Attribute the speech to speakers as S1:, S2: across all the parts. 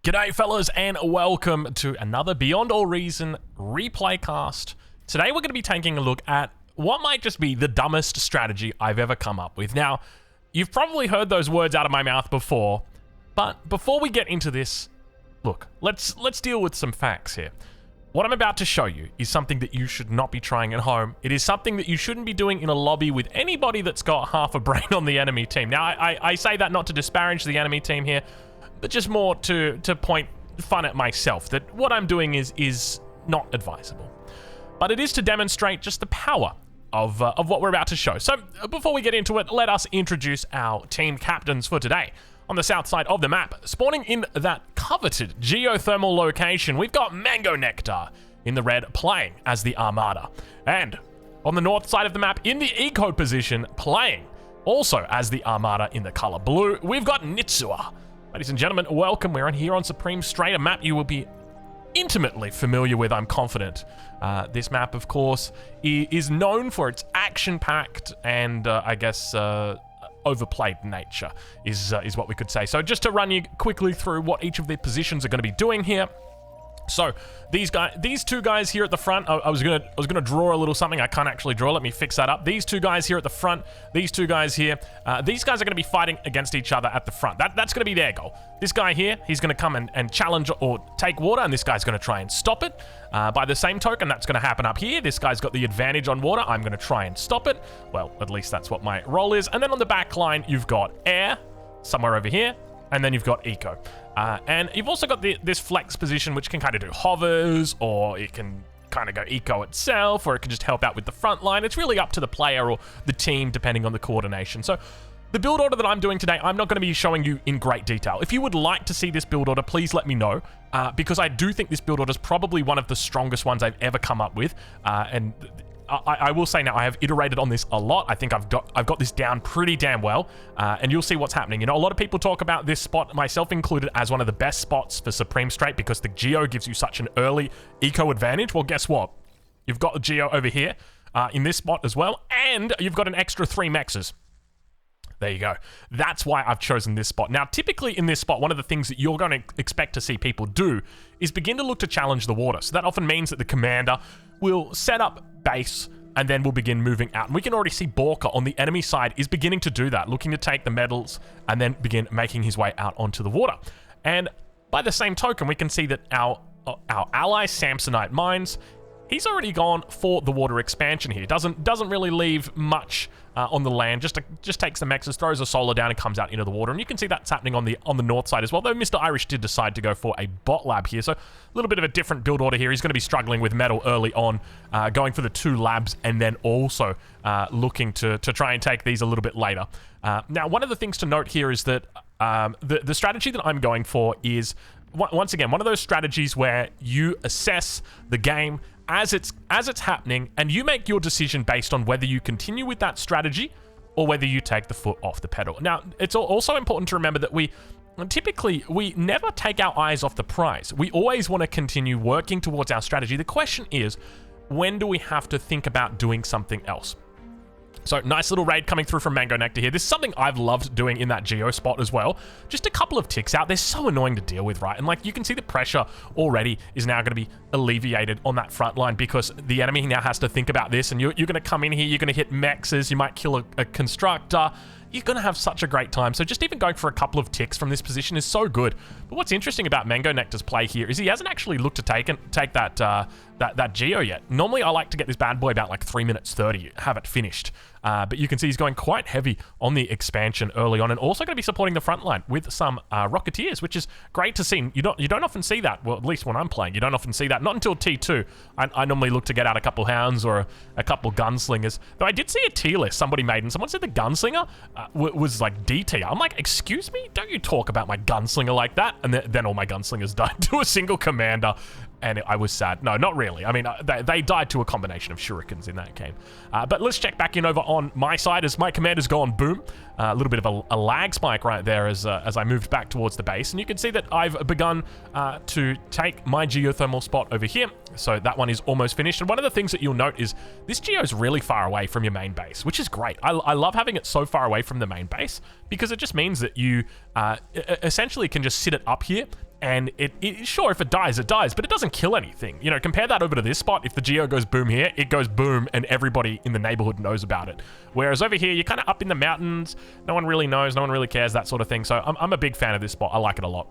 S1: G'day fellas and welcome to another Beyond All Reason replay cast. Today we're going to be taking a look at what might just be the dumbest strategy I've ever come up with. Now, you've probably heard those words out of my mouth before, but before we get into this, look, let's deal with some facts here. What I'm about to show you is something that you should not be trying at home. It is something that you shouldn't be doing in a lobby with anybody that's got half a brain on the enemy team. Now, I say that not to disparage the enemy team here, but just more to point fun at myself, that what I'm doing is not advisable. But it is to demonstrate just the power of what we're about to show. So before we get into it, let us introduce our team captains for today. On the south side of the map, spawning in that coveted geothermal location, we've got Mango Nectar in the red playing as the Armada. And on the north side of the map, in the eco position, playing also as the Armada in the color blue, we've got Nitsua. Ladies and gentlemen, welcome. We're on here on Supreme Strait, a map you will be intimately familiar with, I'm confident. This map, of course, is known for its action-packed and, I guess, overplayed nature, is what we could say. So just to run you quickly through what each of the positions are going to be doing here. So these two guys here at the front, I was gonna draw a little something. I can't actually draw. Let me fix that up. These two guys here at the front, these two guys here, these guys are going to be fighting against each other at the front. That's going to be their goal. This guy here, he's going to come and challenge or take water, and this guy's going to try and stop it. By the same token, that's going to happen up here. This guy's got the advantage on water. I'm going to try and stop it. Well, at least that's what my role is. And then on the back line, you've got air somewhere over here, and then you've got eco. And you've also got this flex position, which can kind of do hovers, or it can kind of go eco itself, or it can just help out with the front line. It's really up to the player or the team, depending on the coordination. So the build order that I'm doing today, I'm not going to be showing you in great detail. If you would like to see this build order, please let me know, because I do think this build order is probably one of the strongest ones I've ever come up with. And I will say now, I have iterated on this a lot. I think I've got this down pretty damn well, and you'll see what's happening. You know, a lot of people talk about this spot, myself included, as one of the best spots for Supreme Strait because the Geo gives you such an early eco advantage. Well, guess what? You've got the Geo over here in this spot as well, and you've got an extra 3 mexes. There you go. That's why I've chosen this spot. Now, typically in this spot, one of the things that you're going to expect to see people do is begin to look to challenge the water. So that often means that the commander will set up base and then we'll begin moving out. And we can already see Borka on the enemy side is beginning to do that, looking to take the medals and then begin making his way out onto the water. And by the same token, we can see that our ally Samsonite Mines, he's already gone for the water expansion here. Doesn't really leave much on the land. Just takes the mexes, throws a solar down, and comes out into the water. And you can see that's happening on the north side as well. Though Mr. Irish did decide to go for a bot lab here, so a little bit of a different build order here. He's going to be struggling with metal early on, going for the 2 labs, and then also looking to try and take these a little bit later. Now, one of the things to note here is that the strategy that I'm going for is, once again, one of those strategies where you assess the game as it's happening, and you make your decision based on whether you continue with that strategy or whether you take the foot off the pedal. Now, it's also important to remember that we never take our eyes off the prize. We always want to continue working towards our strategy. The question is, when do we have to think about doing something else? So, nice little raid coming through from Mango Nectar here. This is something I've loved doing in that Geo spot as well. Just a couple of ticks out. They're so annoying to deal with, right? And like, you can see the pressure already is now going to be alleviated on that front line because the enemy now has to think about this, and you're going to come in here, you're going to hit mexes, you might kill a constructor. You're going to have such a great time. So just even going for a couple of ticks from this position is so good. But what's interesting about Mango Nectar's play here is he hasn't actually looked to take that Geo yet. Normally, I like to get this bad boy about like 3 minutes 30, have it finished. But you can see he's going quite heavy on the expansion early on, and also going to be supporting the front line with some Rocketeers, which is great to see. You don't often see that. Well, at least when I'm playing, you don't often see that. Not until T2. I normally look to get out a couple Hounds or a couple Gunslingers. Though I did see a tier list somebody made, and someone said the Gunslinger was like D tier. I'm like, excuse me? Don't you talk about my Gunslinger like that? And then all my Gunslingers died to a single commander. And I was sad. No, not really. I mean, they died to a combination of shurikens in that game. But let's check back in over on my side as my commander's gone boom. A little bit of a lag spike right there as I moved back towards the base. And you can see that I've begun to take my geothermal spot over here. So that one is almost finished. And one of the things that you'll note is this geo is really far away from your main base, which is great. I love having it so far away from the main base because it just means that you essentially can just sit it up here and sure, if it dies, it dies, but it doesn't kill anything. You know, compare that over to this spot. If the Geo goes boom here, it goes boom, and everybody in the neighborhood knows about it. Whereas over here, you're kind of up in the mountains. No one really knows. No one really cares, that sort of thing. So I'm a big fan of this spot. I like it a lot.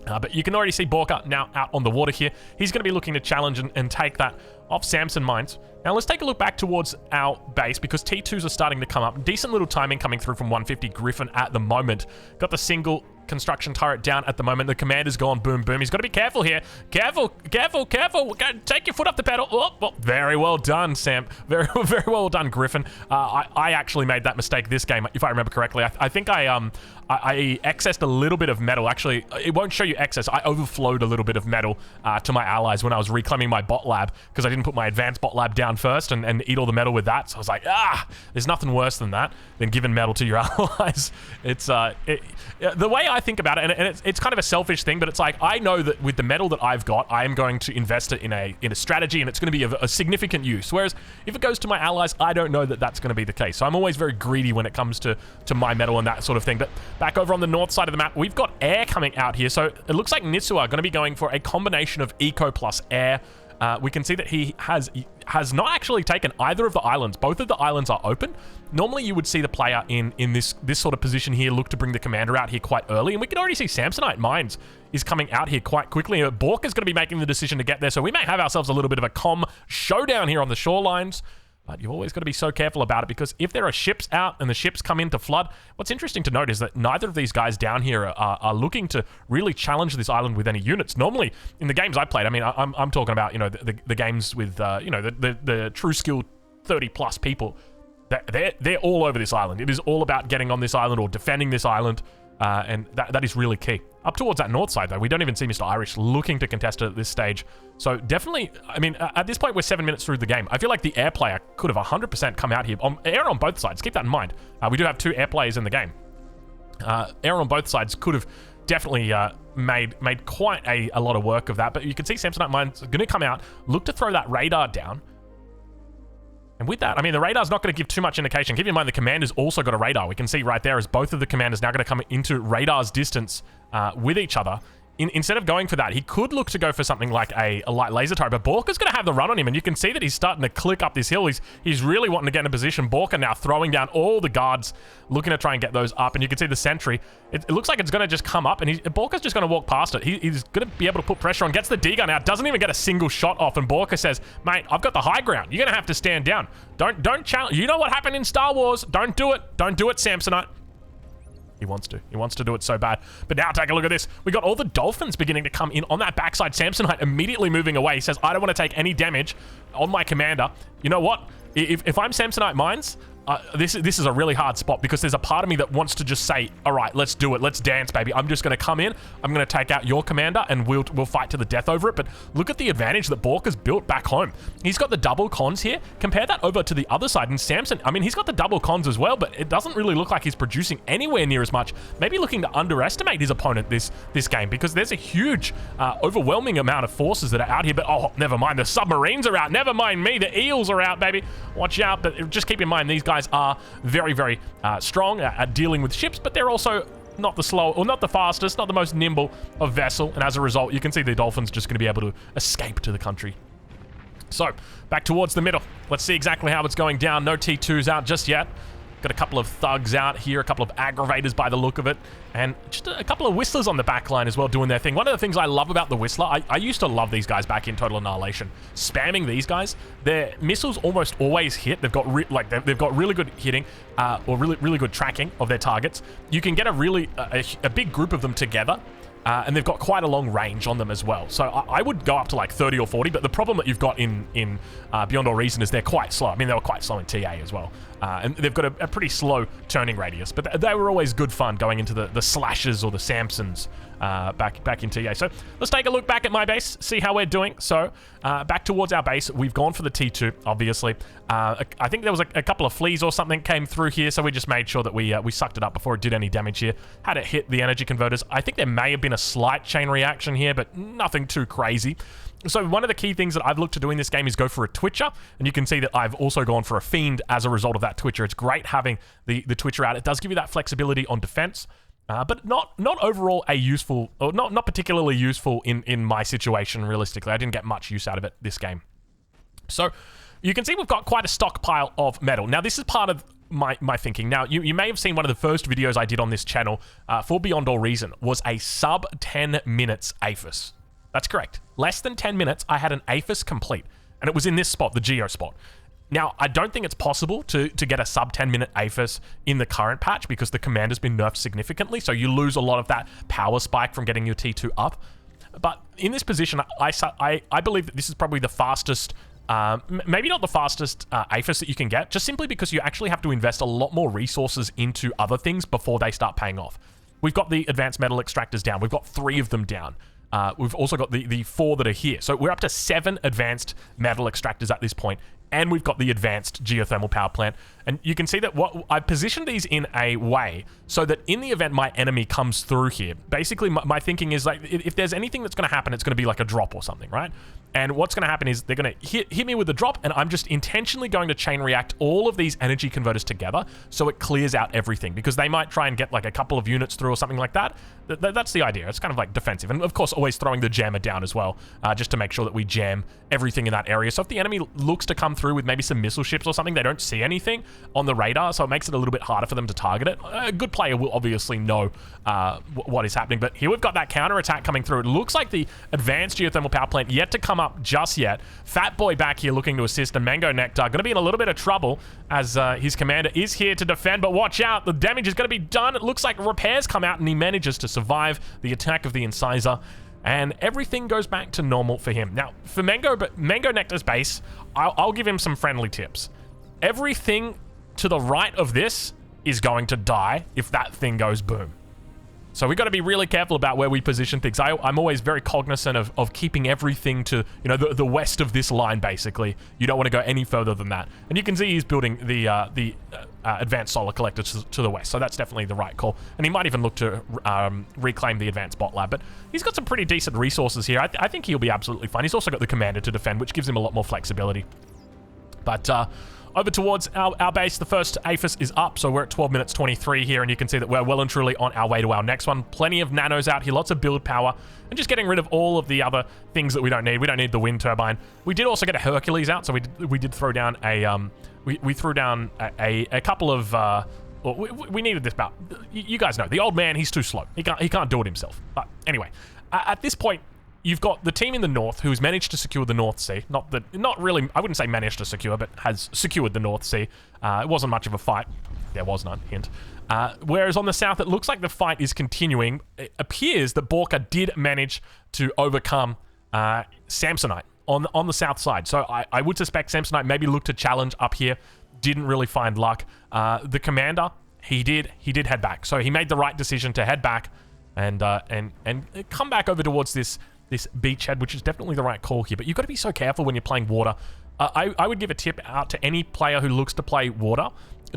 S1: But you can already see Borka now out on the water here. He's going to be looking to challenge and take that off Samson Mines. Now let's take a look back towards our base because T2s are starting to come up. Decent little timing coming through from 150 Griffin at the moment. Got the single construction turret down at the moment. The commander's gone boom, boom. He's got to be careful here. Careful, careful, careful. Take your foot off the pedal. Oh, very well done, Sam. Very, very well done, Griffin. I actually made that mistake this game, if I remember correctly. I think I excessed a little bit of metal. Actually, it won't show you excess. I overflowed a little bit of metal to my allies when I was reclaiming my bot lab because I didn't put my advanced bot lab down first and eat all the metal with that. So I was like, there's nothing worse than that, than giving metal to your allies. It's the way I think about it, and it's kind of a selfish thing, but it's like, I know that with the metal that I've got, I am going to invest it in a strategy, and it's going to be of a significant use. Whereas if it goes to my allies, I don't know that that's going to be the case. So I'm always very greedy when it comes to my metal and that sort of thing. But back over on the north side of the map, we've got air coming out here. So it looks like Nitsu are going to be going for a combination of eco plus air. We can see that he has not actually taken either of the islands. Both of the islands are open. Normally, you would see the player in this sort of position here look to bring the commander out here quite early, and we can already see Samsonite Mines is coming out here quite quickly. Bork is going to be making the decision to get there, so we may have ourselves a little bit of a comm showdown here on the shorelines. But you've always got to be so careful about it because if there are ships out and the ships come in to flood, what's interesting to note is that neither of these guys down here are looking to really challenge this island with any units. Normally, in the games I played, I mean, I'm talking about, you know, the games with, you know, the true skill 30+ people. They're all over this island. It is all about getting on this island or defending this island. And that is really key. Up towards that north side, though, we don't even see Mr. Irish looking to contest it at this stage. So definitely, I mean, at this point, we're 7 minutes through the game. I feel like the air player could have 100% come out here. Air on both sides. Keep that in mind. We do have 2 air players in the game. Air on both sides could have definitely made quite a lot of work of that. But you can see Samsonite Mines going to come out, look to throw that radar down. And with that, I mean, the radar's not going to give too much indication. Keep in mind, the commander's also got a radar. We can see right there as both of the commanders now going to come into radar's distance with each other. Instead of going for that, he could look to go for something like a light laser turret, but Borka's going to have the run on him, and you can see that he's starting to click up this hill. He's really wanting to get in a position. Borka now throwing down all the guards, looking to try and get those up, and you can see the sentry. It looks like it's going to just come up, and Borka's just going to walk past it. He's going to be able to put pressure on, gets the D-gun out, doesn't even get a single shot off, and Borka says, mate, I've got the high ground. You're going to have to stand down. Don't challenge. You know what happened in Star Wars. Don't do it. Don't do it, Samsonite. He wants to. He wants to do it so bad. But now take a look at this. We got all the dolphins beginning to come in on that backside. Samsonite immediately moving away. He says, I don't want to take any damage on my commander. You know what? If I'm Samsonite Mines, this is a really hard spot because there's a part of me that wants to just say, all right, let's do it. Let's dance, baby. I'm just going to come in. I'm going to take out your commander and we'll fight to the death over it. But look at the advantage that Bork has built back home. He's got the double cons here. Compare that over to the other side. And Samson, I mean, he's got the double cons as well, but it doesn't really look like he's producing anywhere near as much. Maybe looking to underestimate his opponent this game because there's a huge, overwhelming amount of forces that are out here. But oh, never mind. The submarines are out. Never mind me. The eels are out, baby. Watch out. But just keep in mind, these guys are very, very strong at dealing with ships, but they're also not the slow or not the fastest, not the most nimble of vessel, and as a result, you can see the Dolphins just going to be able to escape to the country. So, back towards the middle. Let's see exactly how it's going down. No T2s out just yet. Got a couple of thugs out here, a couple of aggravators by the look of it, and just a couple of whistlers on the back line as well doing their thing. One of the things I love about the whistler, I used to love these guys back in Total Annihilation. Spamming these guys, their missiles almost always hit. They've got they've got really good hitting or really good tracking of their targets. You can get a big group of them together. And they've got quite a long range on them as well. So I would go up to like 30 or 40, but the problem that you've got in Beyond All Reason is they're quite slow. I mean, they were quite slow in TA as well. And they've got a pretty slow turning radius, but they were always good fun going into the Slashes or the Samsons back in TA. So let's take a look back at my base, see how we're doing. So back towards our base, we've gone for the T2, obviously. I think there was a couple of fleas or something came through here, so we just made sure that we sucked it up before it did any damage here. Had it hit the energy converters. I think there may have been a slight chain reaction here, but nothing too crazy. So one of the key things that I've looked to do in this game is go for a Twitcher, and you can see that I've also gone for a Fiend as a result of that Twitcher. It's great having the Twitcher out. It does give you that flexibility on defense. but not overall a useful, or not particularly useful in my situation, realistically. I didn't get much use out of it this game. So you can see we've got quite a stockpile of metal. Now, this is part of my thinking. Now, you may have seen one of the first videos I did on this channel for Beyond All Reason was a sub 10 minutes APHIS. That's correct. Less than 10 minutes, I had an APHIS complete, and it was in this spot, the Geo spot. Now, I don't think it's possible to get a sub 10 minute APHIS in the current patch because the command has been nerfed significantly, so you lose a lot of that power spike from getting your T2 up. But in this position, I believe that this is probably the fastest, maybe not the fastest APHIS that you can get, just simply because you actually have to invest a lot more resources into other things before they start paying off. We've got the advanced metal extractors down. We've got 3 of them down. We've also got the 4 that are here. So we're up to 7 advanced metal extractors at this point, and we've got the advanced geothermal power plant. And you can see that I've positioned these in a way so that in the event my enemy comes through here, basically my thinking is like, if there's anything that's going to happen, it's going to be like a drop or something, right? And what's going to happen is they're going to hit me with a drop, and I'm just intentionally going to chain react all of these energy converters together so it clears out everything, because they might try and get like a couple of units through or something like that. That's the idea. It's kind of like defensive. And of course, always throwing the jammer down as well, just to make sure that we jam everything in that area. So if the enemy looks to come through with maybe some missile ships or something, they don't see anything on the radar, so it makes it a little bit harder for them to target it. A good player will obviously know what is happening, but here we've got that counter attack coming through. It looks like the advanced geothermal power plant yet to come up just yet. Fat Boy back here looking to assist, and Mango Nectar going to be in a little bit of trouble as his commander is here to defend, but watch out, the damage is going to be done. It looks like repairs come out, and he manages to survive the attack of the Incisor, and everything goes back to normal for him. Now, for Mango Nectar's base, I'll give him some friendly tips. Everything to the right of this is going to die if that thing goes boom. So we got to be really careful about where we position things. I'm always very cognizant of keeping everything to, you know, the west of this line, basically. You don't want to go any further than that. And you can see he's building the advanced solar collector to the west, so that's definitely the right call. And he might even look to reclaim the advanced bot lab, but he's got some pretty decent resources here. I think he'll be absolutely fine. He's also got the commander to defend, which gives him a lot more flexibility. But over towards our base, the first APHIS is up, so we're at 12 minutes 23 here, and you can see that we're well and truly on our way to our next one. Plenty of nanos out here, lots of build power, and just getting rid of all of the other things that we don't need. We don't need the wind turbine. We did also get a Hercules out, so we did throw down a we threw down a couple of well, we needed this about. You guys know the old man. He's too slow. He can't do it himself. But anyway, at this point, you've got the team in the north who's managed to secure the North Sea. Not really, I wouldn't say managed to secure, but has secured the North Sea. It wasn't much of a fight. There was none, hint. Whereas on the south, it looks like the fight is continuing. It appears that Borka did manage to overcome Samsonite on the south side. So I would suspect Samsonite maybe looked to challenge up here. Didn't really find luck. The commander, he did head back. So he made the right decision to head back and come back over towards this beachhead, which is definitely the right call here. But you've got to be so careful when you're playing water. I would give a tip out to any player who looks to play water.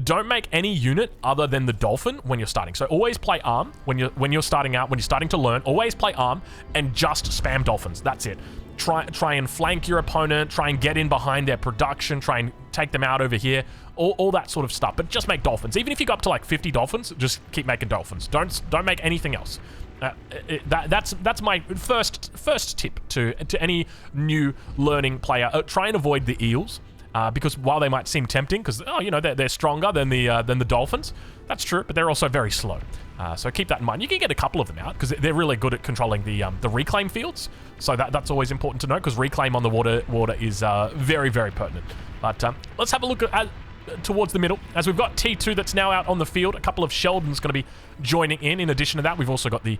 S1: Don't make any unit other than the dolphin when you're starting. So always play arm when you're starting out, when you're starting to learn. Always play arm and just spam dolphins. That's it. Try and flank your opponent. Try and get in behind their production. Try and take them out over here. All that sort of stuff. But just make dolphins. Even if you go up to like 50 dolphins, just keep making dolphins. Don't make anything else. That's my first tip to any new learning player. Try and avoid the eels, because while they might seem tempting, because they're stronger than the dolphins, that's true, but they're also very slow. So keep that in mind. You can get a couple of them out because they're really good at controlling the reclaim fields. So that's always important to know, because reclaim on the water is very, very pertinent. But let's have a look at towards the middle, as we've got T2 that's now out on the field. A couple of Sheldon's going to be joining in. In addition to that, we've also got the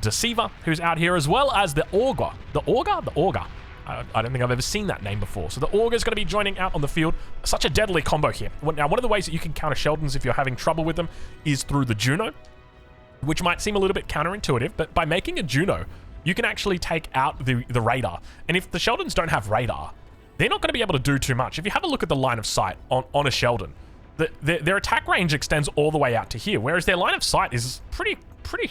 S1: Deceiver, who's out here, as well as the Augur. The Augur. I don't think I've ever seen that name before. So the Augur's going to be joining out on the field. Such a deadly combo here. Now, one of the ways that you can counter Sheldons if you're having trouble with them is through the Juno, which might seem a little bit counterintuitive, but by making a Juno, you can actually take out the radar. And if the Sheldons don't have radar, they're not going to be able to do too much. If you have a look at the line of sight on a Sheldon, their attack range extends all the way out to here, whereas their line of sight is pretty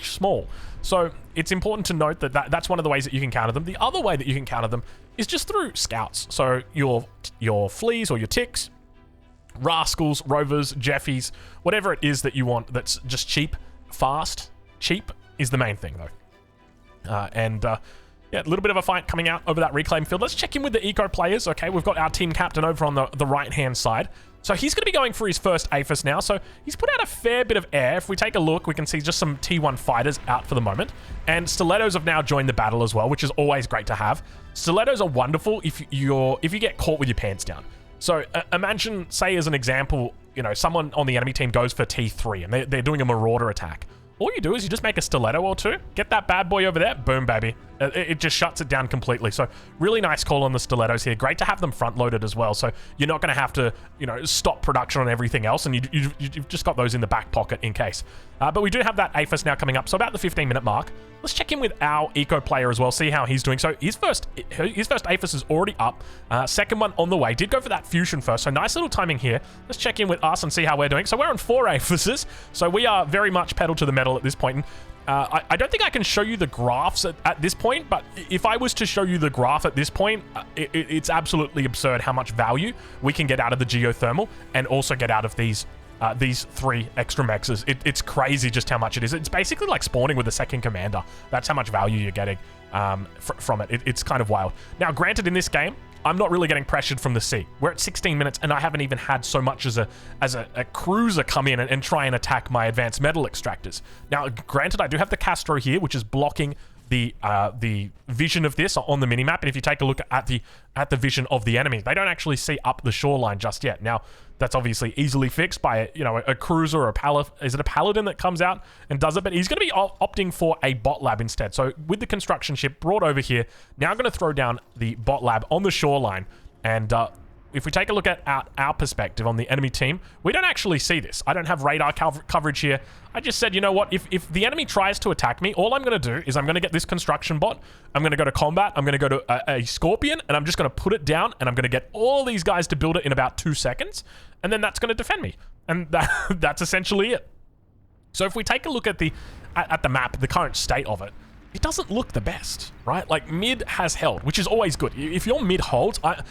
S1: small. So it's important to note that's one of the ways that you can counter them. The other way that you can counter them is just through scouts. So your fleas or your ticks, rascals, rovers, jeffies, whatever it is that you want that's just cheap, fast, cheap is the main thing, though. Yeah, a little bit of a fight coming out over that reclaim field. Let's check in with the eco players. Okay, we've got our team captain over on the right-hand side. So he's going to be going for his first APHIS now. So he's put out a fair bit of air. If we take a look, we can see just some T1 fighters out for the moment. And stilettos have now joined the battle as well, which is always great to have. Stilettos are wonderful if you get caught with your pants down. So imagine, say as an example, you know, someone on the enemy team goes for T3 and they're doing a marauder attack. All you do is you just make a stiletto or two, get that bad boy over there, boom, baby. It just shuts it down completely. So really nice call on the stilettos here. Great to have them front-loaded as well, so you're not going to have to, you know, stop production on everything else, and you've just got those in the back pocket in case. But we do have that APHIS now coming up, so about the 15-minute mark. Let's check in with our eco player as well, see how he's doing. So his first APHIS is already up. Second one on the way. Did go for that fusion first, so nice little timing here. Let's check in with us and see how we're doing. So we're on 4 APHISes, so we are very much pedal to the metal at this point. I don't think I can show you the graphs at this point, but if I was to show you the graph at this point, it's absolutely absurd how much value we can get out of the geothermal and also get out of these 3 extra mexes. It's crazy just how much it is. It's basically like spawning with a second commander. That's how much value you're getting from it. It's kind of wild. Now, granted, in this game, I'm not really getting pressured from the sea. We're at 16 minutes, and I haven't even had so much as a cruiser come in and try and attack my advanced metal extractors. Now, granted, I do have the Castro here, which is blocking the vision of this on the minimap, and if you take a look at the vision of the enemy, they don't actually see up the shoreline just yet. Now, that's obviously easily fixed by a cruiser or is it a paladin that comes out and does it? But he's going to be opting for a bot lab instead. So with the construction ship brought over here, now I'm going to throw down the bot lab on the shoreline, and if we take a look at our perspective on the enemy team, we don't actually see this. I don't have radar coverage here. I just said, you know what, if the enemy tries to attack me, all I'm going to do is I'm going to get this construction bot, I'm going to go to combat, I'm going to go to a scorpion, and I'm just going to put it down, and I'm going to get all these guys to build it in about 2 seconds, and then that's going to defend me. And that's essentially it. So if we take a look at the map, the current state of it, it doesn't look the best, right? Like, mid has held, which is always good. If your mid holds, I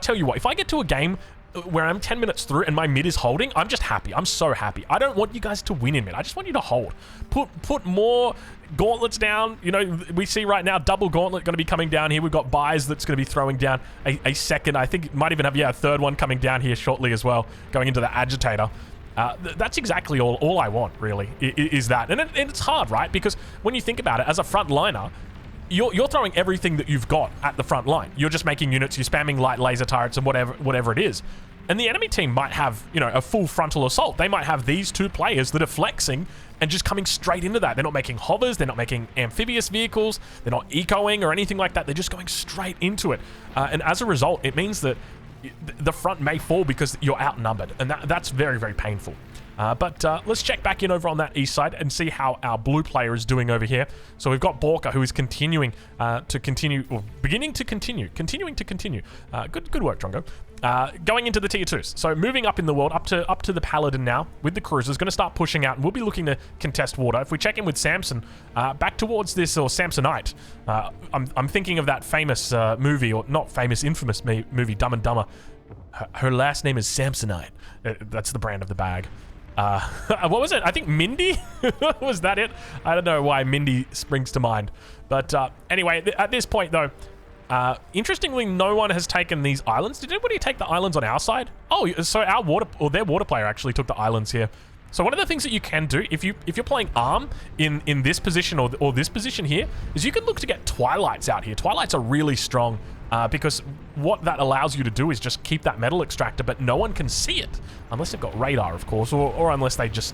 S1: tell you what, if I get to a game where I'm 10 minutes through and my mid is holding, I'm just happy. I'm so happy. I don't want you guys to win in mid. I just want you to hold. Put more gauntlets down. You know, we see right now double gauntlet going to be coming down here. We've got buys that's going to be throwing down a second. I think it might even have, a third one coming down here shortly as well, going into the agitator. That's exactly all I want, really, is that. And it's hard, right? Because when you think about it, as a front liner, you're throwing everything that you've got at the front line. You're just making units, you're spamming light laser turrets and whatever it is. And the enemy team might have, a full frontal assault. They might have these 2 players that are flexing and just coming straight into that. They're not making hovers, they're not making amphibious vehicles, they're not ecoing or anything like that. They're just going straight into it. And as a result, it means that the front may fall because you're outnumbered, and that's very, very painful. But let's check back in over on that east side and see how our blue player is doing over here. So we've got Borka, who is continuing to continue. Good work, Drongo. Going into the tier 2s. So moving up in the world, up to the Paladin now with the cruisers, going to start pushing out, and we'll be looking to contest water. If we check in with Samson, back towards this, or Samsonite, I'm thinking of that famous movie, or not famous, infamous movie, Dumb and Dumber. Her last name is Samsonite. That's the brand of the bag. What was it? I think Mindy? Was that it? I don't know why Mindy springs to mind. But anyway, at this point, though, interestingly, no one has taken these islands. Did anybody take the islands on our side? Oh, so their water player actually took the islands here. So one of the things that you can do, if you're playing ARM in this position or this position here, is you can look to get Twilights out here. Twilights are really strong because what that allows you to do is just keep that metal extractor, but no one can see it unless they've got radar, of course, or unless they just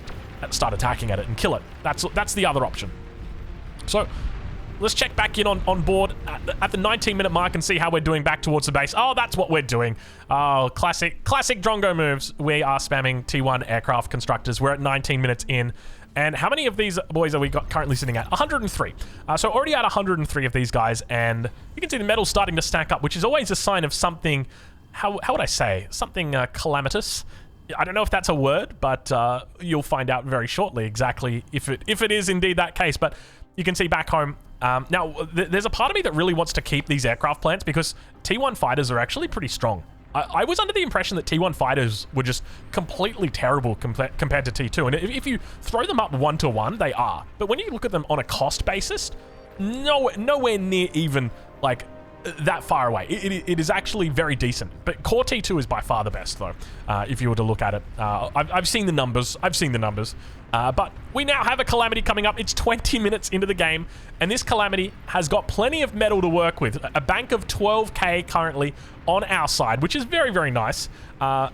S1: start attacking at it and kill it. That's the other option. So let's check back in on board at the 19-minute mark and see how we're doing back towards the base. Oh, that's what we're doing. Oh, classic Drongo moves. We are spamming T1 aircraft constructors. We're at 19 minutes in. And how many of these boys are we currently sitting at? 103. So already at 103 of these guys, and you can see the metal starting to stack up, which is always a sign of something, how would I say? Something calamitous. I don't know if that's a word, but you'll find out very shortly exactly if it is indeed that case. But you can see back home, now there's a part of me that really wants to keep these aircraft plants because T1 fighters are actually pretty strong. I was under the impression that T1 fighters were just completely terrible compared to T2. And if you throw them up 1-to-1, they are. But when you look at them on a cost basis, nowhere near even, like, that far away. It is actually very decent. But Core T2 is by far the best, though, if you were to look at it. I've seen the numbers. But we now have a Calamity coming up. It's 20 minutes into the game, and this Calamity has got plenty of metal to work with. A bank of 12k currently on our side, which is very, very nice. I'm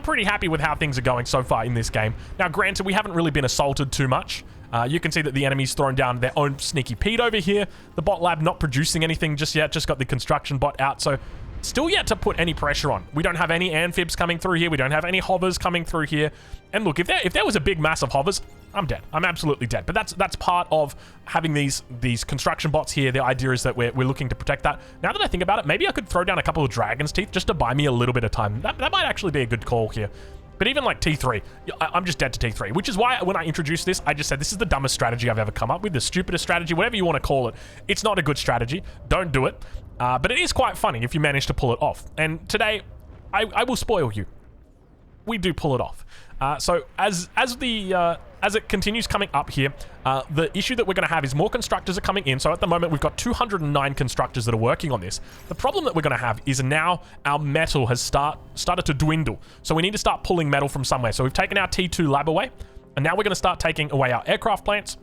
S1: pretty happy with how things are going so far in this game. Now, granted, we haven't really been assaulted too much. You can see that the enemy's thrown down their own sneaky Pete over here. The bot lab not producing anything just yet, just got the construction bot out, so still yet to put any pressure on. We don't have any amphibs coming through here. We don't have any hovers coming through here. And look, if there was a big mass of hovers, I'm dead. I'm absolutely dead. But that's part of having these construction bots here. The idea is that we're looking to protect that. Now that I think about it, maybe I could throw down a couple of Dragon's Teeth just to buy me a little bit of time. That might actually be a good call here. But even like T3, I'm just dead to T3, which is why when I introduced this, I just said this is the dumbest strategy I've ever come up with, the stupidest strategy, whatever you want to call it. It's not a good strategy. Don't do it. But it is quite funny if you manage to pull it off. And today, I will spoil you. We do pull it off. So as it continues coming up here, the issue that we're going to have is more constructors are coming in. So at the moment, we've got 209 constructors that are working on this. The problem that we're going to have is now our metal has started to dwindle. So we need to start pulling metal from somewhere. So we've taken our T2 lab away, and now we're going to start taking away our aircraft plants,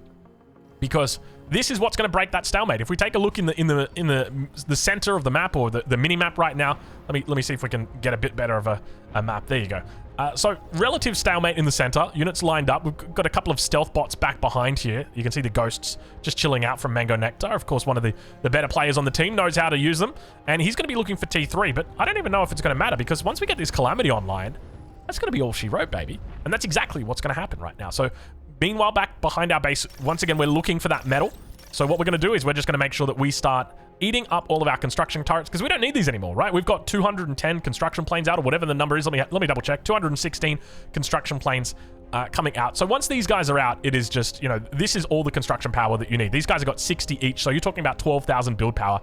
S1: because this is what's going to break that stalemate. If we take a look in the center of the map, or the mini map right now, let me see if we can get a bit better of a map. There you go. So relative stalemate in the center, units lined up. We've got a couple of stealth bots back behind here. You can see the ghosts just chilling out from Mango Nectar. Of course, one of the better players on the team knows how to use them, and he's going to be looking for T3, but I don't even know if it's going to matter, because once we get this Calamity online, that's going to be all she wrote, baby. And that's exactly what's going to happen right now. So meanwhile, back behind our base, once again, we're looking for that metal. So what we're going to do is we're just going to make sure that we start eating up all of our construction turrets, because we don't need these anymore, right? We've got 210 construction planes out, or whatever the number is. Let me double check. 216 construction planes coming out. So once these guys are out, it is just, you know, this is all the construction power that you need. These guys have got 60 each, so you're talking about 12,000 build power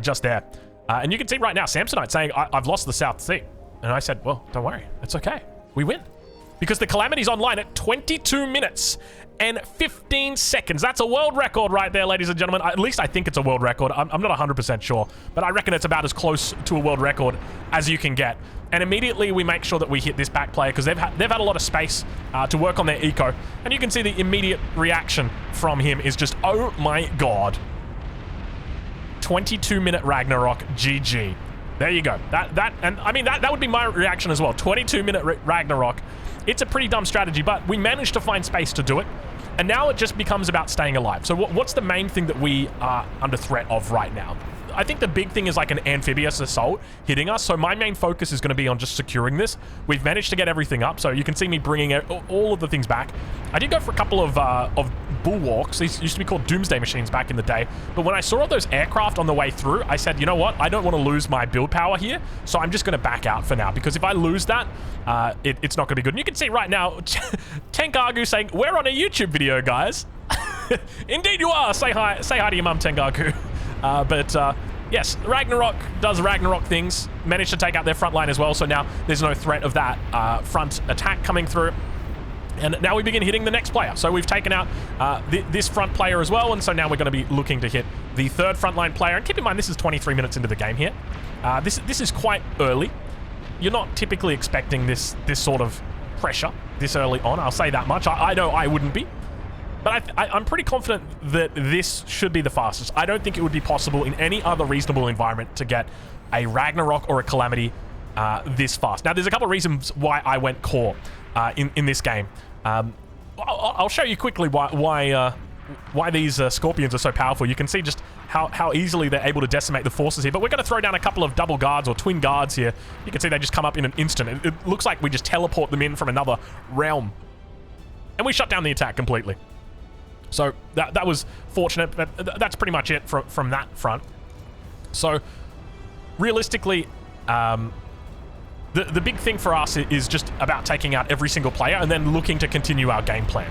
S1: just there. And you can see right now, Samsonite saying, I've lost the South Sea. And I said, well, don't worry. It's okay. We win. Because the Calamity's online at 22 minutes and 15 seconds. That's a world record right there, ladies and gentlemen. At least I think it's a world record. I'm not 100% sure, but I reckon it's about as close to a world record as you can get. And immediately we make sure that we hit this back player, because they've had a lot of space to work on their eco. And you can see the immediate reaction from him is just, oh my god. 22-minute Ragnarok, GG. There you go. And I mean, that would be my reaction as well. 22-minute Ragnarok. It's a pretty dumb strategy, but we managed to find space to do it. And now it just becomes about staying alive. So what's the main thing that we are under threat of right now? I think the big thing is like an amphibious assault hitting us. So my main focus is going to be on just securing this. We've managed to get everything up. So you can see me bringing all of the things back. I did go for a couple of bulwarks. These used to be called doomsday machines back in the day. But when I saw all those aircraft on the way through, I said, you know what? I don't want to lose my build power here. So I'm just going to back out for now, because if I lose that, it's not going to be good. And you can see right now, Tengagu saying, we're on a YouTube video, guys. Indeed you are. Say hi to your mum, Tengaku. Yes, Ragnarok does Ragnarok things. Managed to take out their front line as well, so now there's no threat of that front attack coming through. And now we begin hitting the next player. So we've taken out this front player as well, and so now we're going to be looking to hit the third frontline player. And keep in mind, this is 23 minutes into the game here. This is quite early. You're not typically expecting this sort of pressure this early on. I'll say that much. I know I wouldn't be. But I'm pretty confident that this should be the fastest. I don't think it would be possible in any other reasonable environment to get a Ragnarok or a Calamity this fast. Now, there's a couple of reasons why I went core in this game. I'll show you quickly why these Scorpions are so powerful. You can see just how easily they're able to decimate the forces here. But we're going to throw down a couple of double guards or twin guards here. You can see they just come up in an instant. It looks like we just teleport them in from another realm. And we shut down the attack completely. So that was fortunate, but that's pretty much it from that front. So realistically, the big thing for us is just about taking out every single player and then looking to continue our game plan.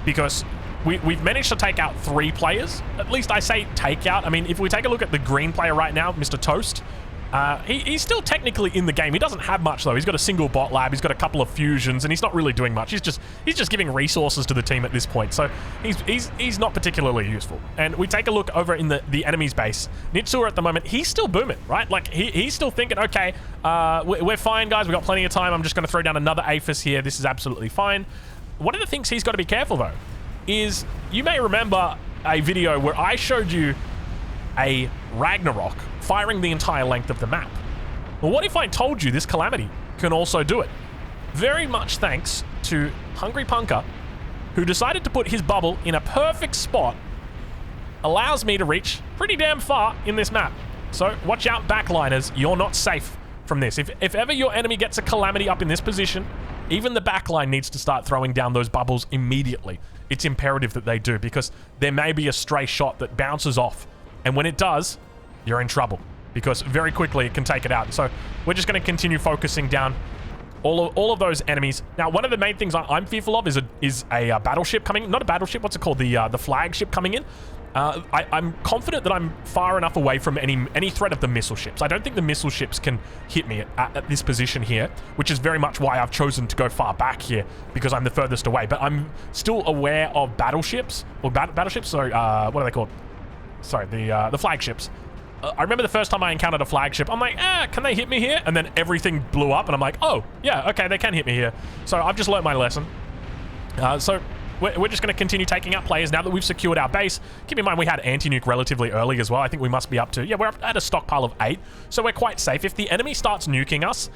S1: Because we've managed to take out 3 players. At least I say take out. I mean, if we take a look at the green player right now, Mr. Toast, He's still technically in the game. He doesn't have much, though. He's got a single bot lab. He's got a couple of fusions, and he's not really doing much. He's just giving resources to the team at this point. So he's not particularly useful. And we take a look over in the enemy's base. Nitsua at the moment, he's still booming, right? Like, he's still thinking, okay, we're fine, guys. We've got plenty of time. I'm just going to throw down another Aphis here. This is absolutely fine. One of the things he's got to be careful, though, is you may remember a video where I showed you a Ragnarok firing the entire length of the map. Well, what if I told you this Calamity can also do it? Very much thanks to Hungry Punker, who decided to put his bubble in a perfect spot, allows me to reach pretty damn far in this map. So watch out, backliners, you're not safe from this. If ever your enemy gets a Calamity up in this position, even the backline needs to start throwing down those bubbles immediately. It's imperative that they do, because there may be a stray shot that bounces off, and when it does, you're in trouble, because very quickly it can take it out. So we're just going to continue focusing down all of those enemies. Now, one of the main things I'm fearful of is a battleship coming. Not a battleship. What's it called? The flagship coming in. I'm confident that I'm far enough away from any threat of the missile ships. I don't think the missile ships can hit me at this position here, which is very much why I've chosen to go far back here, because I'm the furthest away. But I'm still aware of battleships, or battleships. Sorry, what are they called? Sorry, the flagships. I remember the first time I encountered a flagship, I'm like, can they hit me here? And then everything blew up, and I'm like, oh, yeah, okay, they can hit me here. So I've just learnt my lesson. So we're just going to continue taking out players now that we've secured our base. Keep in mind, we had anti-nuke relatively early as well. I think we must be up to, yeah, we're up at a stockpile of 8, so we're quite safe. If the enemy starts nuking us,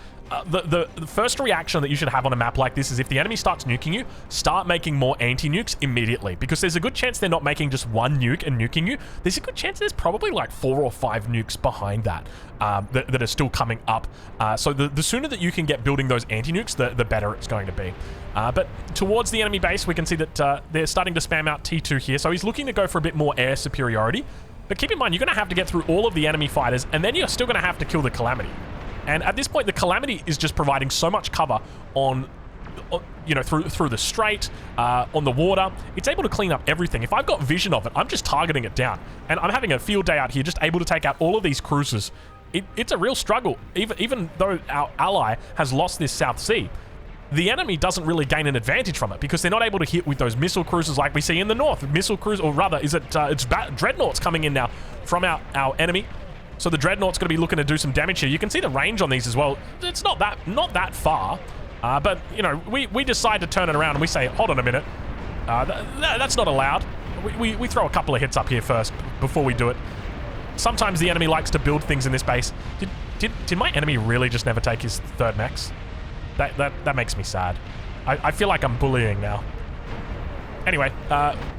S1: the first reaction that you should have on a map like this is, if the enemy starts nuking you, start making more anti-nukes immediately, because there's a good chance they're not making just one nuke and nuking you. There's a good chance there's probably like 4 or 5 nukes behind that that are still coming up. So the sooner that you can get building those anti-nukes, the better it's going to be. But towards the enemy base, we can see that they're starting to spam out T2 here, so he's looking to go for a bit more air superiority. But keep in mind, you're going to have to get through all of the enemy fighters, and then you're still going to have to kill the Calamity. And at this point, the Calamity is just providing so much cover on you know, through the strait, on the water. It's able to clean up everything. If I've got vision of it, I'm just targeting it down. And I'm having a field day out here, just able to take out all of these cruisers. It's a real struggle. Even though our ally has lost this South Sea, the enemy doesn't really gain an advantage from it, because they're not able to hit with those missile cruisers like we see in the north. Missile cruise, or rather, it's dreadnoughts coming in now from our enemy. So the dreadnought's going to be looking to do some damage here. You can see the range on these as well. It's not that far, but you know, we decide to turn it around and we say, hold on a minute, that's not allowed. We throw a couple of hits up here first before we do it. Sometimes the enemy likes to build things in this base. Did my enemy really just never take his third mechs? That makes me sad. I feel like I'm bullying now. Anyway,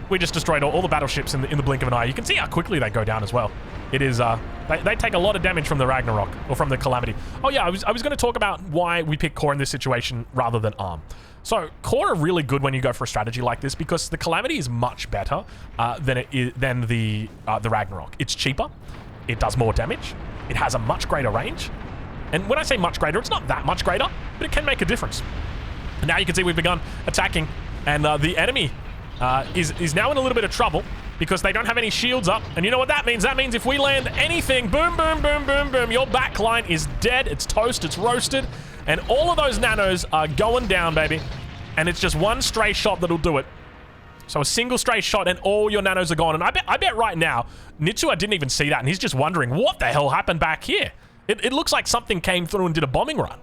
S1: we just destroyed all the battleships in the blink of an eye. You can see how quickly they go down as well. It is, they take a lot of damage from the Ragnarok, or from the Calamity. Oh yeah, I was going to talk about why we pick core in this situation rather than arm. So core are really good when you go for a strategy like this, because the Calamity is much better than the Ragnarok. It's cheaper, it does more damage, it has a much greater range. And when I say much greater, it's not that much greater, but it can make a difference. And now you can see we've begun attacking, and the enemy is now in a little bit of trouble, because they don't have any shields up. And you know what that means? That means if we land anything, boom, boom, boom, boom, boom, your backline is dead, it's toast, it's roasted, and all of those nanos are going down, baby. And it's just one stray shot that'll do it. So a single stray shot and all your nanos are gone. And I bet right now, Nitsua didn't even see that, and he's just wondering, what the hell happened back here? It looks like something came through and did a bombing run.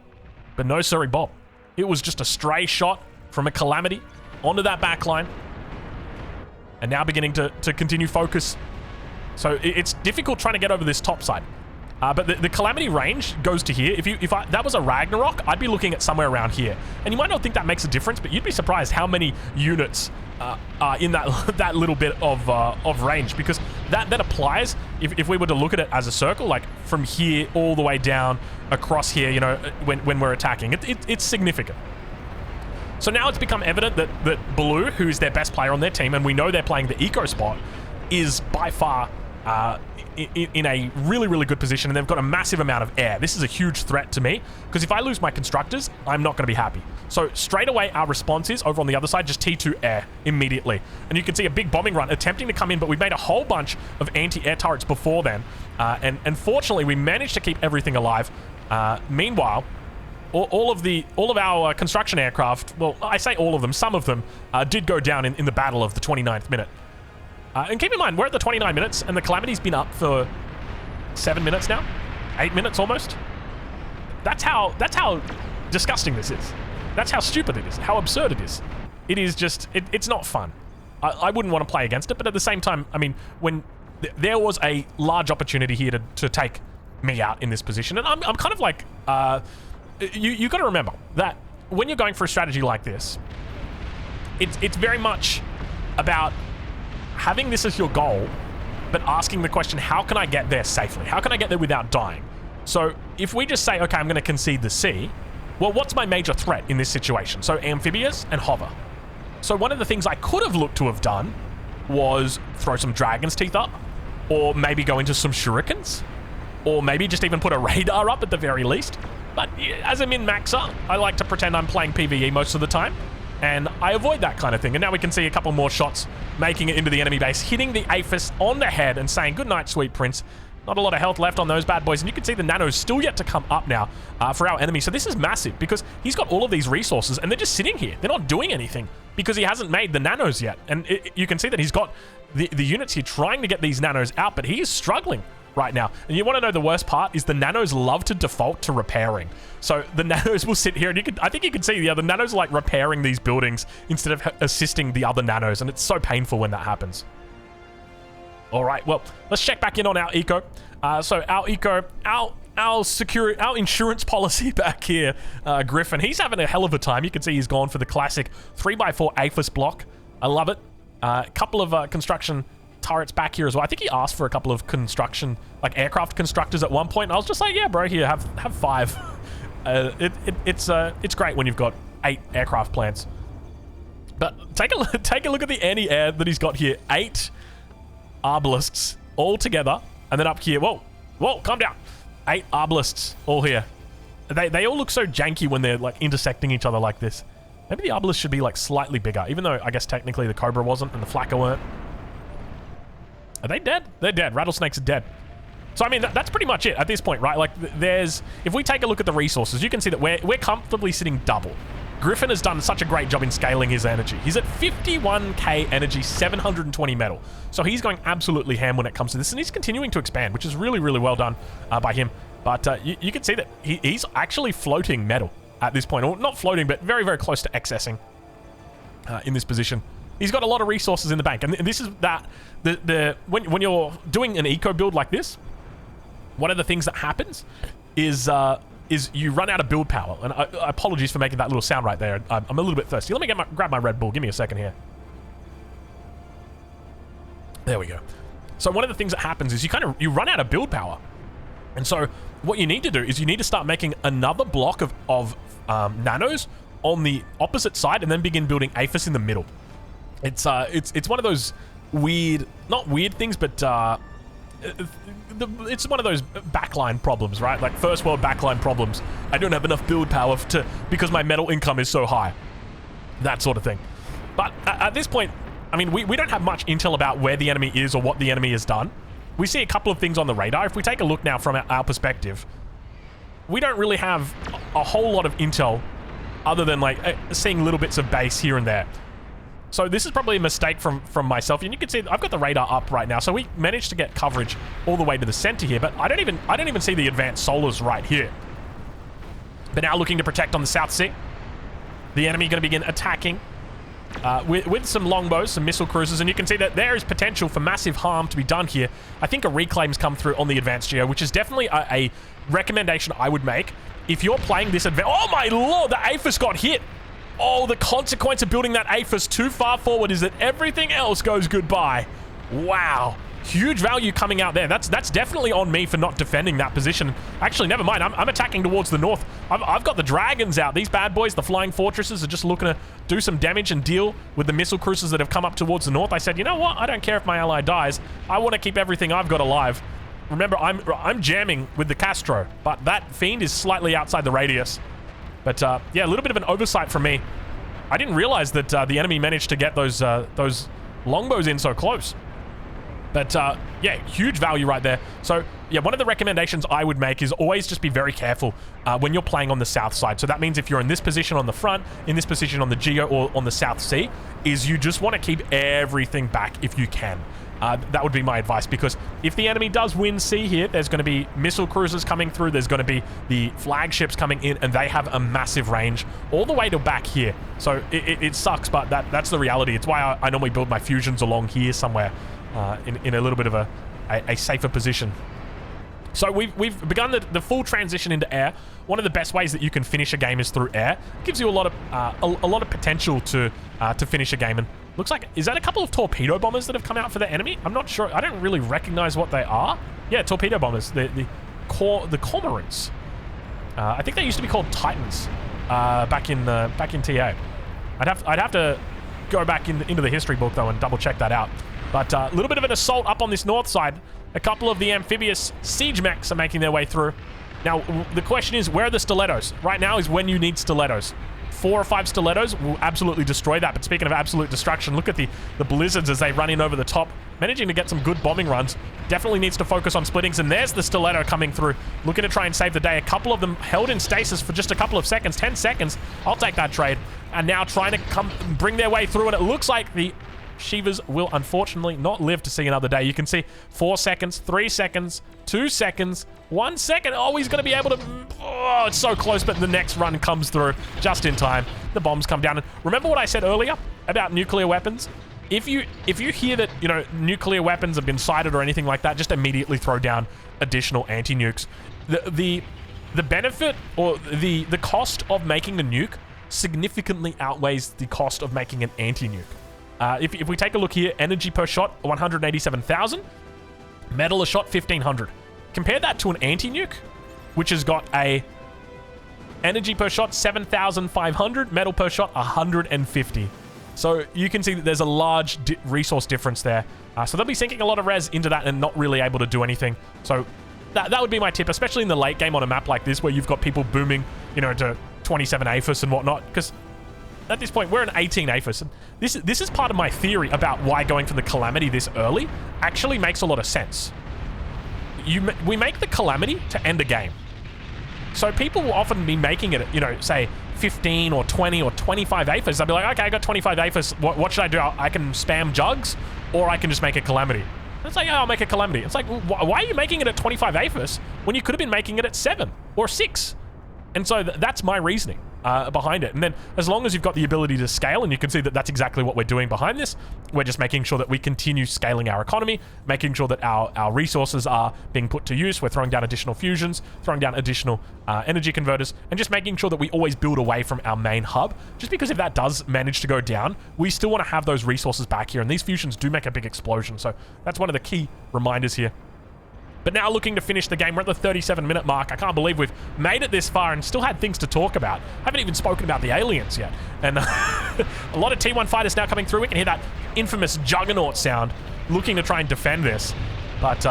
S1: But no, sorry, Bob. It was just a stray shot from a Calamity onto that backline. And now beginning to continue focus. So it's difficult trying to get over this top side. But the Calamity range goes to here. If that was a Ragnarok, I'd be looking at somewhere around here. And you might not think that makes a difference, but you'd be surprised how many units are in that little bit of range, because that applies if we were to look at it as a circle, like from here all the way down across here, you know, when we're attacking. It's significant. So now it's become evident that Blue, who's their best player on their team, and we know they're playing the eco spot, is by far in a really, really good position, and they've got a massive amount of air. This is a huge threat to me, because if I lose my constructors, I'm not going to be happy. So straight away, our response is, over on the other side, just T2 air immediately. And you can see a big bombing run attempting to come in, but we've made a whole bunch of anti-air turrets before then. And fortunately, we managed to keep everything alive. Meanwhile, all of our construction aircraft, well, I say all of them, some of them, did go down in the battle of the 29th minute. And keep in mind, we're at the 29 minutes, and the Calamity's been up for 7 minutes now? 8 minutes almost? That's how disgusting this is. That's how stupid it is, how absurd it is. It is just, it's not fun. I wouldn't want to play against it, but at the same time, I mean, when there was a large opportunity here to take me out in this position, and I'm kind of like, you got to remember that when you're going for a strategy like this, it's very much about having this as your goal, but asking the question, how can I get there safely? How can I get there without dying? So if we just say, okay, I'm going to concede the sea, well, what's my major threat in this situation? So amphibious and hover. So one of the things I could have looked to have done was throw some dragon's teeth up, or maybe go into some shurikens, or maybe just even put a radar up at the very least. But as a min-maxer, I like to pretend I'm playing PvE most of the time, and I avoid that kind of thing. And now we can see a couple more shots making it into the enemy base, hitting the Aphis on the head and saying, good night, sweet prince. Not a lot of health left on those bad boys. And you can see the nanos still yet to come up now for our enemy. So this is massive, because he's got all of these resources and they're just sitting here. They're not doing anything because he hasn't made the nanos yet. And you can see that he's got the units here trying to get these nanos out, but he is struggling right now. And you want to know the worst part is the nanos love to default to repairing. So the nanos will sit here, and I think you can see the other nanos are like repairing these buildings instead of assisting the other nanos, and it's so painful when that happens. All right, well, let's check back in on our eco. So our eco, our insurance policy back here, Griffin, he's having a hell of a time. You can see he's gone for the classic 3x4 Aphis block. I love it. A couple of construction turrets back here as well. I think he asked for a couple of construction, like aircraft constructors at one point. And I was just like, yeah, bro, here, have 5. It's great when you've got 8 aircraft plants. But take a look at the anti-air that he's got here. 8 arbalists all together, and then up here, whoa, calm down. 8 arbalists all here. They all look so janky when they're like intersecting each other like this. Maybe the arbalists should be like slightly bigger, even though I guess technically the Cobra wasn't and the Flakka weren't. Are they dead? They're dead. Rattlesnakes are dead. So, I mean, that's pretty much it at this point, right? Like, if we take a look at the resources, you can see that we're comfortably sitting double. Griffin has done such a great job in scaling his energy. He's at 51k energy, 720 metal. So he's going absolutely ham when it comes to this, and he's continuing to expand, which is really, really well done by him. But you can see that he's actually floating metal at this point. Or not floating, but very, very close to excessing in this position. He's got a lot of resources in the bank, and this is that when you're doing an eco build like this, one of the things that happens is you run out of build power. And apologies for making that little sound right there. I'm a little bit thirsty. Let me grab my Red Bull. Give me a second here. There we go. So one of the things that happens is you run out of build power, and so what you need to do is you need to start making another block of nanos on the opposite side, and then begin building Aphis in the middle. It's one of those weird, not weird things, but it's one of those backline problems, right? Like first world backline problems. I don't have enough build power because my metal income is so high. That sort of thing. But at this point, I mean, we don't have much intel about where the enemy is or what the enemy has done. We see a couple of things on the radar. If we take a look now from our perspective, we don't really have a whole lot of intel other than like seeing little bits of base here and there. So this is probably a mistake from myself, and you can see I've got the radar up right now, so we managed to get coverage all the way to the center here, but I don't even see the advanced solars right here. But now looking to protect on the South Sea. The enemy going to begin attacking with some longbows, some missile cruisers, and you can see that there is potential for massive harm to be done here. I think a reclaim's come through on the advanced geo, which is definitely a recommendation I would make if you're playing this advanced. Oh my lord, the Aphis got hit. Oh, the consequence of building that Aphis too far forward is that everything else goes goodbye. Wow. huge value coming out there. That's definitely on me for not defending that position. Actually, never mind. I'm attacking towards the north. I've got the dragons out. These bad boys, the flying fortresses, are just looking to do some damage and deal with the missile cruisers that have come up towards the north. I said, you know what? I don't care if my ally dies. I want to keep everything I've got alive. Remember, I'm jamming with the Castro, but that fiend is slightly outside the radius. But yeah, a little bit of an oversight from me. I didn't realize that the enemy managed to get those longbows in so close. But yeah, huge value right there. So yeah, one of the recommendations I would make is always just be very careful when you're playing on the south side. So that means if you're in this position on the front, in this position on the Geo, or on the South Sea, is you just want to keep everything back if you can. That would be my advice, because if the enemy does win sea here, there's going to be missile cruisers coming through, there's going to be the flagships coming in, and they have a massive range all the way to back here. So it sucks, but that's the reality. It's why I normally build my fusions along here somewhere in a little bit of a safer position. So we've begun the full transition into air. One of the best ways that you can finish a game is through air. It gives you a lot of potential to finish a game. And looks like, is that a couple of torpedo bombers that have come out for the enemy? I'm not sure. I don't really recognize what they are. Yeah, torpedo bombers. The cormorants. I think they used to be called Titans back in TA. I'd have to go back into the history book though and double check that out. But a little bit of an assault up on this north side. A couple of the amphibious siege mechs are making their way through. Now, the question is, where are the stilettos? Right now is when you need stilettos. 4 or 5 stilettos will absolutely destroy that. But speaking of absolute destruction, look at the blizzards as they run in over the top. Managing to get some good bombing runs. Definitely needs to focus on splittings. And there's the stiletto coming through. Looking to try and save the day. A couple of them held in stasis for just a couple of seconds. 10 seconds. I'll take that trade. And now trying to bring their way through. And it looks like the Shivas will unfortunately not live to see another day. You can see 4 seconds, 3 seconds, 2 seconds, 1 second. Oh, he's going to be able to... Oh, it's so close, but the next run comes through just in time. The bombs come down. And remember what I said earlier about nuclear weapons? If you hear that, you know, nuclear weapons have been sighted or anything like that, just immediately throw down additional anti-nukes. The benefit or the cost of making a nuke significantly outweighs the cost of making an anti-nuke. If we take a look here, energy per shot, 187,000. Metal a shot, 1,500. Compare that to an anti-nuke, which has got a energy per shot, 7,500. Metal per shot, 150. So you can see that there's a large resource difference there. So they'll be sinking a lot of res into that and not really able to do anything. So that would be my tip, especially in the late game on a map like this, where you've got people booming, you know, to 27 APHIS and whatnot, because at this point, we're an 18 APHIS. And this is part of my theory about why going for the Calamity this early actually makes a lot of sense. We make the Calamity to end a game. So people will often be making it, you know, say 15 or 20 or 25 APHIS. They'll be like, okay, I got 25 APHIS. What should I do? I can spam jugs, or I can just make a Calamity. And it's like, yeah, I'll make a Calamity. It's like, why are you making it at 25 APHIS when you could have been making it at 7 or 6? And so that's my reasoning behind it. And then as long as you've got the ability to scale, and you can see that that's exactly what we're doing behind this, we're just making sure that we continue scaling our economy, making sure that our resources are being put to use. We're throwing down additional fusions, throwing down additional energy converters, and just making sure that we always build away from our main hub. Just because if that does manage to go down, we still want to have those resources back here. And these fusions do make a big explosion. So that's one of the key reminders here. But now looking to finish the game, we're at the 37-minute mark. I can't believe we've made it this far and still had things to talk about. Haven't even spoken about the aliens yet. And a lot of T1 fighters now coming through. We can hear that infamous juggernaut sound, looking to try and defend this. But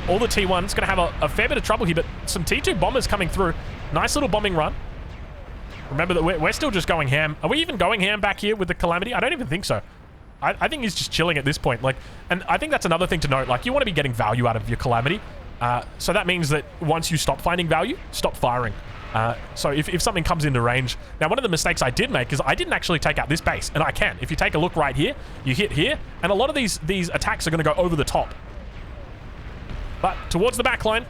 S1: all the T1's going to have a fair bit of trouble here, but some T2 bombers coming through. Nice little bombing run. Remember that we're still just going ham. Are we even going ham back here with the Calamity? I don't even think so. I think he's just chilling at this point. Like, and I think that's another thing to note. Like, you want to be getting value out of your Calamity. So that means that once you stop finding value, stop firing. So if something comes into range... Now, one of the mistakes I did make is I didn't actually take out this base, and I can. If you take a look right here, you hit here, and a lot of these attacks are going to go over the top. But towards the back line,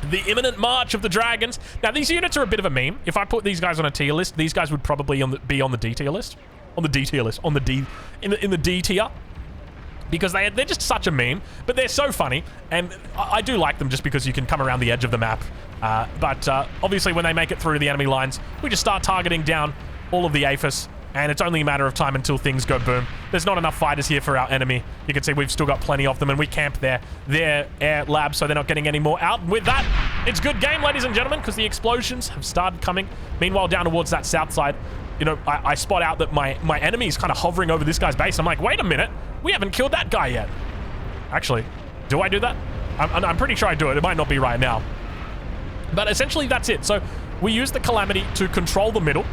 S1: the imminent march of the dragons. Now, these units are a bit of a meme. If I put these guys on a tier list, these guys would probably be on the D tier list. On the D tier list. In the D tier. Because they're just such a meme, but they're so funny, and I do like them just because you can come around the edge of the map. But obviously when they make it through the enemy lines, we just start targeting down all of the APHIS, and it's only a matter of time until things go boom. There's not enough fighters here for our enemy. You can see we've still got plenty of them, and we camp their air lab, so they're not getting any more out. And with that, it's good game, ladies and gentlemen, because the explosions have started coming. Meanwhile, down towards that south side, you know, I spot out that my enemy is kind of hovering over this guy's base. I'm like, wait a minute, we haven't killed that guy yet. Actually, do I do that? I'm pretty sure I do it. It might not be right now. But essentially, that's it. So we use the Calamity to control the middle.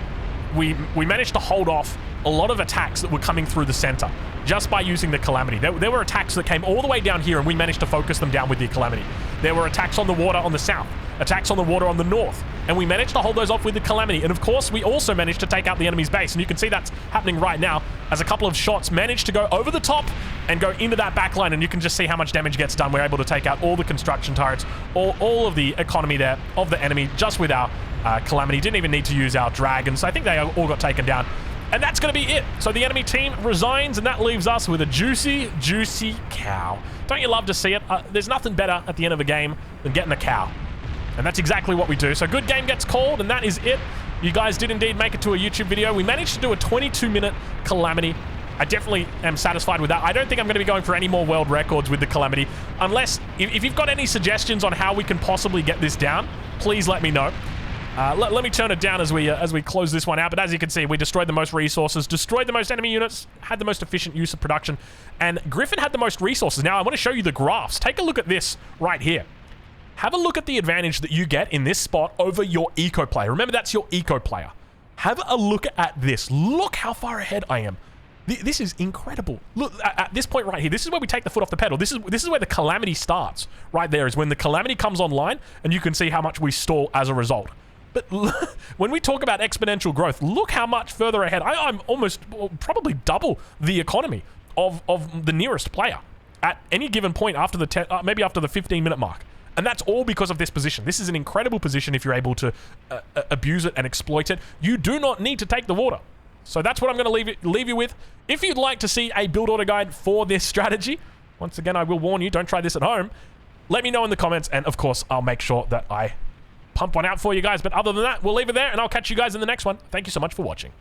S1: We managed to hold off a lot of attacks that were coming through the center just by using the Calamity. There were attacks that came all the way down here, and we managed to focus them down with the Calamity. There were attacks on the water on the south, attacks on the water on the north, and we managed to hold those off with the Calamity. And of course, we also managed to take out the enemy's base, and you can see that's happening right now as a couple of shots managed to go over the top and go into that back line, and you can just see how much damage gets done. We're able to take out all the construction turrets, all of the economy there of the enemy just with our Calamity. Didn't even need to use our dragons. I think they all got taken down. And that's going to be it. So the enemy team resigns, and that leaves us with a juicy, juicy cow. Don't you love to see it? There's nothing better at the end of a game than getting a cow. And that's exactly what we do. So good game gets called, and that is it. You guys did indeed make it to a YouTube video. We managed to do a 22-minute Calamity. I definitely am satisfied with that. I don't think I'm going to be going for any more world records with the Calamity. Unless, if you've got any suggestions on how we can possibly get this down, please let me know. Let me turn it down as we close this one out. But as you can see, we destroyed the most resources, destroyed the most enemy units, had the most efficient use of production, and Griffin had the most resources. Now, I want to show you the graphs. Take a look at this right here. Have a look at the advantage that you get in this spot over your eco player. Remember, that's your eco player. Have a look at this. Look how far ahead I am. This is incredible. Look, at this point right here, this is where we take the foot off the pedal. This is where the Calamity starts. Right there is when the Calamity comes online, and you can see how much we stall as a result. But when we talk about exponential growth, look how much further ahead. I'm almost probably double the economy of the nearest player at any given point after the maybe after the 15-minute mark. And that's all because of this position. This is an incredible position if you're able to abuse it and exploit it. You do not need to take the water. So that's what I'm going to leave you with. If you'd like to see a build order guide for this strategy, once again, I will warn you, don't try this at home. Let me know in the comments, and of course, I'll make sure that I pump one out for you guys. But other than that, we'll leave it there, and I'll catch you guys in the next one. Thank you so much for watching.